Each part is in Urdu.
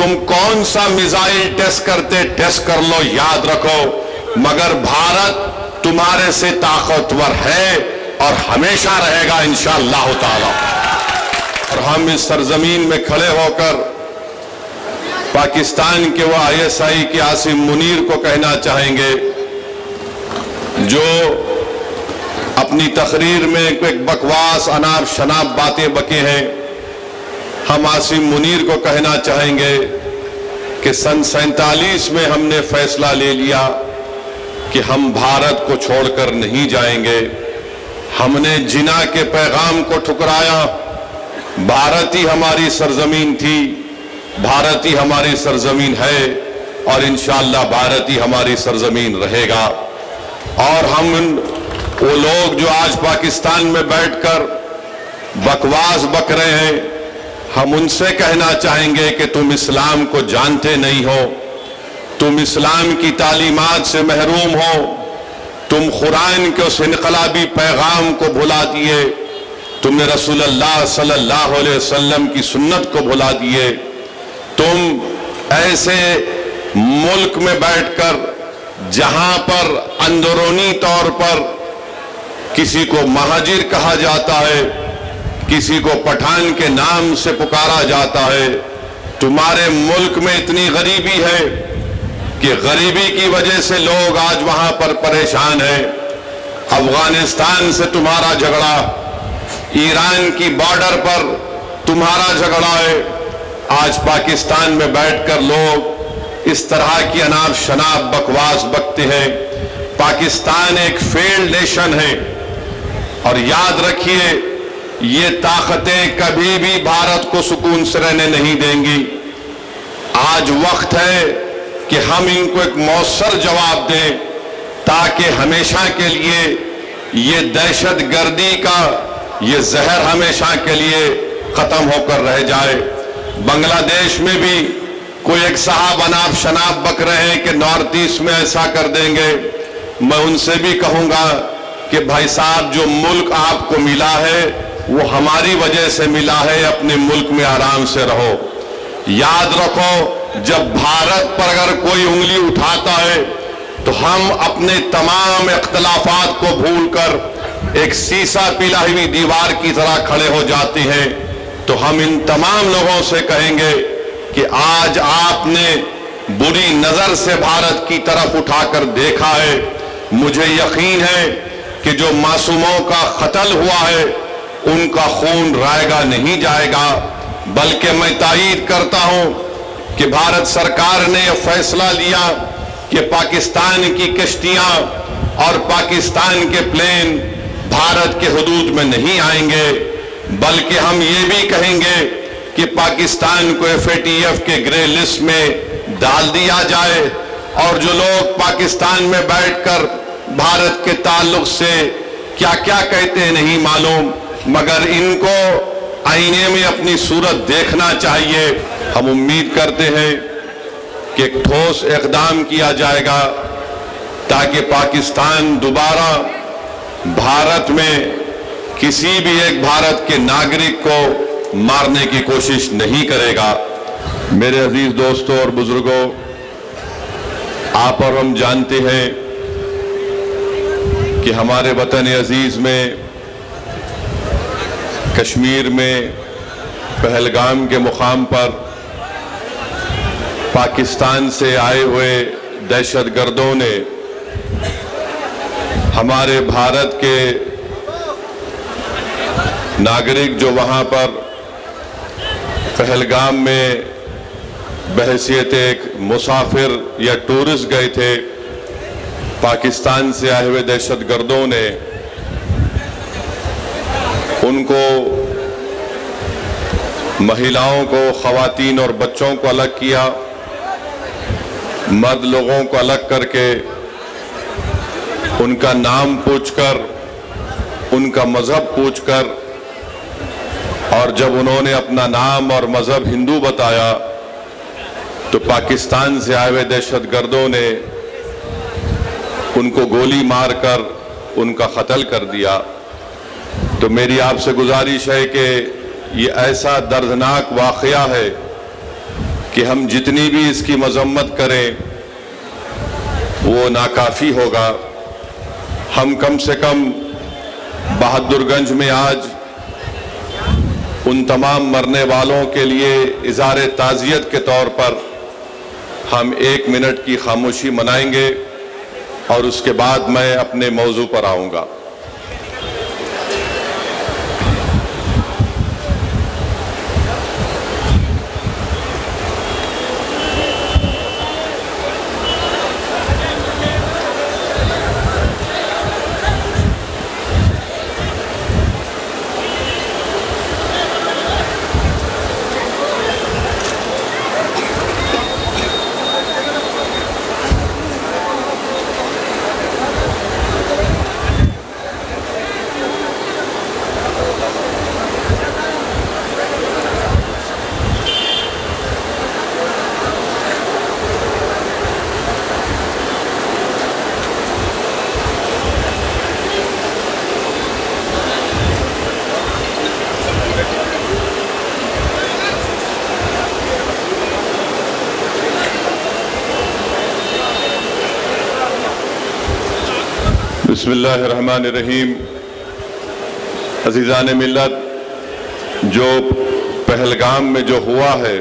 تم کون سا میزائل ٹیسٹ کرتے ٹیسٹ کر لو، یاد رکھو مگر بھارت تمہارے سے طاقتور ہے اور ہمیشہ رہے گا انشاءاللہ تعالی۔ اور ہم اس سرزمین میں کھڑے ہو کر پاکستان کے وہ ISI کے عاصم منیر کو کہنا چاہیں گے جو اپنی تقریر میں ایک بکواس اناپ شناپ باتیں بکے ہیں۔ ہم عاصم منیر کو کہنا چاہیں گے کہ سن 47 میں ہم نے فیصلہ لے لیا کہ ہم بھارت کو چھوڑ کر نہیں جائیں گے۔ ہم نے جنا کے پیغام کو ٹھکرایا۔ بھارت ہی ہماری سرزمین تھی، بھارت ہی ہماری سرزمین ہے اور انشاءاللہ بھارت ہی ہماری سرزمین رہے گا۔ اور ہم وہ لوگ جو آج پاکستان میں بیٹھ کر بکواس بک رہے ہیں، ہم ان سے کہنا چاہیں گے کہ تم اسلام کو جانتے نہیں ہو، تم اسلام کی تعلیمات سے محروم ہو، تم قرآن کے اس انقلابی پیغام کو بھلا دیے، تم نے رسول اللہ صلی اللہ علیہ وسلم کی سنت کو بھلا دیے، تم ایسے ملک میں بیٹھ کر جہاں پر اندرونی طور پر کسی کو مہاجر کہا جاتا ہے، کسی کو پٹھان کے نام سے پکارا جاتا ہے، تمہارے ملک میں اتنی غریبی ہے کہ غریبی کی وجہ سے لوگ آج وہاں پر پریشان ہیں۔ افغانستان سے تمہارا جھگڑا، ایران کی بارڈر پر تمہارا جھگڑا ہے، آج پاکستان میں بیٹھ کر لوگ اس طرح کی اناپ شناپ بکواس بکتے ہیں۔ پاکستان ایک فیلڈ نیشن ہے اور یاد رکھیے یہ طاقتیں کبھی بھی بھارت کو سکون سے رہنے نہیں دیں گی۔ آج وقت ہے کہ ہم ان کو ایک مؤثر جواب دیں تاکہ ہمیشہ کے لیے یہ دہشت گردی کا یہ زہر ہمیشہ کے لیے ختم ہو کر رہ جائے۔ بنگلہ دیش میں بھی کوئی ایک صاحب اناپ شناپ بک رہے ہیں کہ نارتھ ایسٹ میں ایسا کر دیں گے۔ میں ان سے بھی کہوں گا کہ بھائی صاحب جو ملک آپ کو ملا ہے وہ ہماری وجہ سے ملا ہے، اپنے ملک میں آرام سے رہو۔ یاد رکھو جب بھارت پر اگر کوئی انگلی اٹھاتا ہے تو ہم اپنے تمام اختلافات کو بھول کر ایک سیسا پلا ہوئی دیوار کی طرح کھڑے ہو جاتے ہیں۔ تو ہم ان تمام لوگوں سے کہیں گے کہ آج آپ نے بری نظر سے بھارت کی طرف اٹھا کر دیکھا ہے، مجھے یقین ہے کہ جو معصوموں کا قتل ہوا ہے ان کا خون رائے گا نہیں جائے گا، بلکہ میں تائید کرتا ہوں کہ بھارت سرکار نے یہ فیصلہ لیا کہ پاکستان کی کشتیاں اور پاکستان کے پلین بھارت کے حدود میں نہیں آئیں گے، بلکہ ہم یہ بھی کہیں گے کہ پاکستان کو FATF کے گرے لسٹ میں ڈال دیا جائے، اور جو لوگ پاکستان میں بیٹھ کر بھارت کے تعلق سے کیا کیا کہتے ہیں نہیں معلوم، مگر ان کو آئینے میں اپنی صورت دیکھنا چاہیے۔ ہم امید کرتے ہیں کہ ایک ٹھوس اقدام کیا جائے گا تاکہ پاکستان دوبارہ بھارت میں کسی بھی ایک بھارت کے ناگرک کو مارنے کی کوشش نہیں کرے گا۔ میرے عزیز دوستوں اور بزرگوں، آپ اور ہم جانتے ہیں کہ ہمارے وطن عزیز میں کشمیر میں پہلگام کے مقام پر پاکستان سے آئے ہوئے دہشت گردوں نے ہمارے بھارت کے ناگرک جو وہاں پر پہلگام میں بحیثیت ایک مسافر یا ٹورسٹ گئے تھے، پاکستان سے آئے ہوئے دہشت گردوں نے ان کو مہیلاؤں کو، خواتین اور بچوں کو الگ کیا، مرد لوگوں کو الگ کر کے ان کا نام پوچھ کر، ان کا مذہب پوچھ کر، اور جب انہوں نے اپنا نام اور مذہب ہندو بتایا تو پاکستان سے آئے ہوئے دہشت گردوں نے ان کو گولی مار کر ان کا قتل کر دیا۔ تو میری آپ سے گزارش ہے کہ یہ ایسا دردناک واقعہ ہے کہ کہ ہم جتنی بھی اس کی مذمت کریں وہ ناکافی ہوگا۔ ہم کم سے کم بہادر گنج میں آج ان تمام مرنے والوں کے لیے اظہار تعزیت کے طور پر ہم 1 منٹ کی خاموشی منائیں گے اور اس کے بعد میں اپنے موضوع پر آؤں گا۔ بسم اللہ الرحمن الرحیم۔ عزیزان ملت، جو پہلگام میں جو ہوا ہے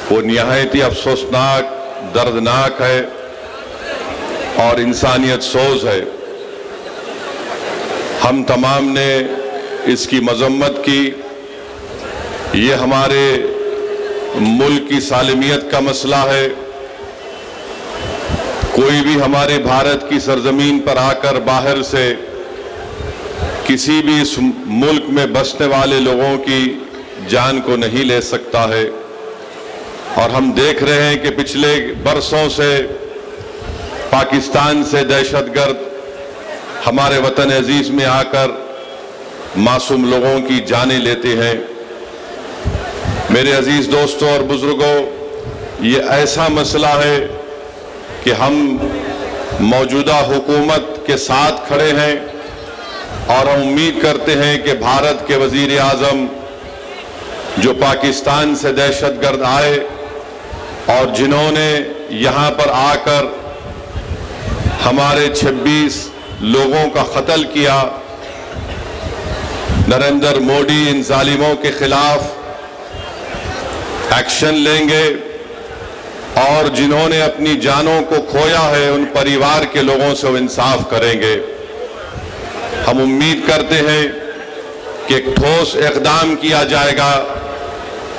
وہ نہایت ہی افسوسناک، دردناک ہے اور انسانیت سوز ہے۔ ہم تمام نے اس کی مذمت کی۔ یہ ہمارے ملک کی سالمیت کا مسئلہ ہے۔ کوئی بھی ہمارے بھارت کی سرزمین پر آ کر باہر سے کسی بھی اس ملک میں بسنے والے لوگوں کی جان کو نہیں لے سکتا ہے، اور ہم دیکھ رہے ہیں کہ پچھلے برسوں سے پاکستان سے دہشت گرد ہمارے وطن عزیز میں آ کر معصوم لوگوں کی جانیں لیتے ہیں۔ میرے عزیز دوستوں اور بزرگوں، یہ ایسا مسئلہ ہے کہ ہم موجودہ حکومت کے ساتھ کھڑے ہیں اور ہم امید کرتے ہیں کہ بھارت کے وزیر اعظم جو پاکستان سے دہشت گرد آئے اور جنہوں نے یہاں پر آ کر ہمارے 26 لوگوں کا قتل کیا، نریندر مودی ان ظالموں کے خلاف ایکشن لیں گے، اور جنہوں نے اپنی جانوں کو کھویا ہے ان پریوار کے لوگوں سے وہ انصاف کریں گے۔ ہم امید کرتے ہیں کہ ایک ٹھوس اقدام کیا جائے گا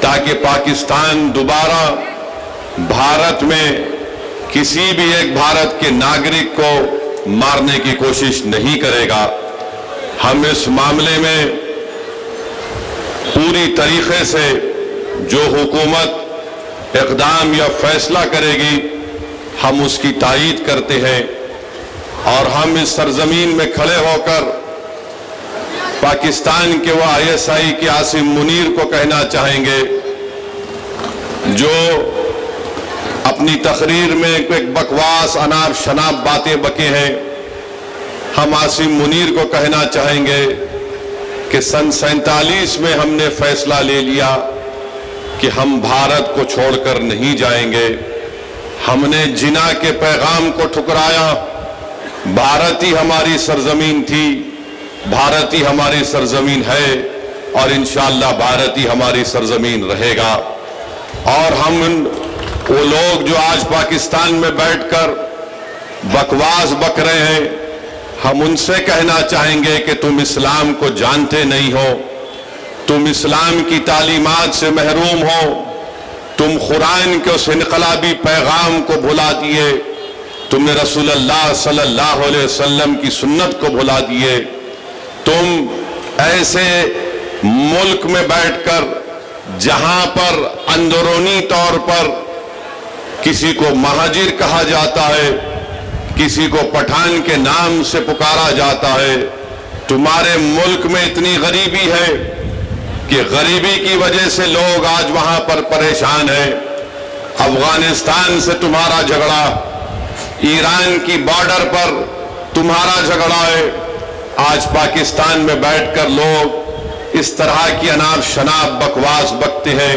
تاکہ پاکستان دوبارہ بھارت میں کسی بھی ایک بھارت کے ناگرک کو مارنے کی کوشش نہیں کرے گا۔ ہم اس معاملے میں پوری طریقے سے جو حکومت اقدام یا فیصلہ کرے گی ہم اس کی تائید کرتے ہیں، اور ہم اس سرزمین میں کھڑے ہو کر پاکستان کے وہ ISI کے عاصم منیر کو کہنا چاہیں گے جو اپنی تقریر میں ایک بکواس اناپ شناپ باتیں بکے ہیں۔ ہم عاصم منیر کو کہنا چاہیں گے کہ سن 47 میں ہم نے فیصلہ لے لیا کہ ہم بھارت کو چھوڑ کر نہیں جائیں گے۔ ہم نے جنا کے پیغام کو ٹھکرایا۔ بھارت ہی ہماری سرزمین تھی، بھارت ہی ہماری سرزمین ہے، اور انشاءاللہ بھارت ہی ہماری سرزمین رہے گا۔ اور ہم وہ لوگ جو آج پاکستان میں بیٹھ کر بکواس بک رہے ہیں، ہم ان سے کہنا چاہیں گے کہ تم اسلام کو جانتے نہیں ہو، تم اسلام کی تعلیمات سے محروم ہو، تم قرآن کے اس انقلابی پیغام کو بھلا دیے، تم نے رسول اللہ صلی اللہ علیہ وسلم کی سنت کو بھلا دیے، تم ایسے ملک میں بیٹھ کر جہاں پر اندرونی طور پر کسی کو مہاجر کہا جاتا ہے، کسی کو پٹھان کے نام سے پکارا جاتا ہے، تمہارے ملک میں اتنی غریبی ہے کہ غریبی کی وجہ سے لوگ آج وہاں پر پریشان ہیں۔ افغانستان سے تمہارا جھگڑا، ایران کی بارڈر پر تمہارا جھگڑا ہے، آج پاکستان میں بیٹھ کر لوگ اس طرح کی اناپ شناپ بکواس بکتے ہیں۔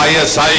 ISI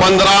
15,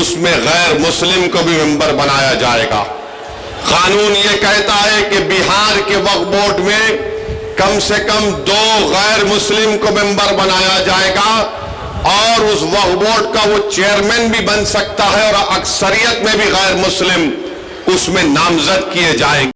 اس میں غیر مسلم کو بھی ممبر بنایا جائے گا۔ قانون یہ کہتا ہے کہ بہار کے وقف بورڈ میں کم سے کم 2 غیر مسلم کو ممبر بنایا جائے گا، اور اس وقف بورڈ کا وہ چیئرمین بھی بن سکتا ہے، اور اکثریت میں بھی غیر مسلم اس میں نامزد کیے جائیں گے۔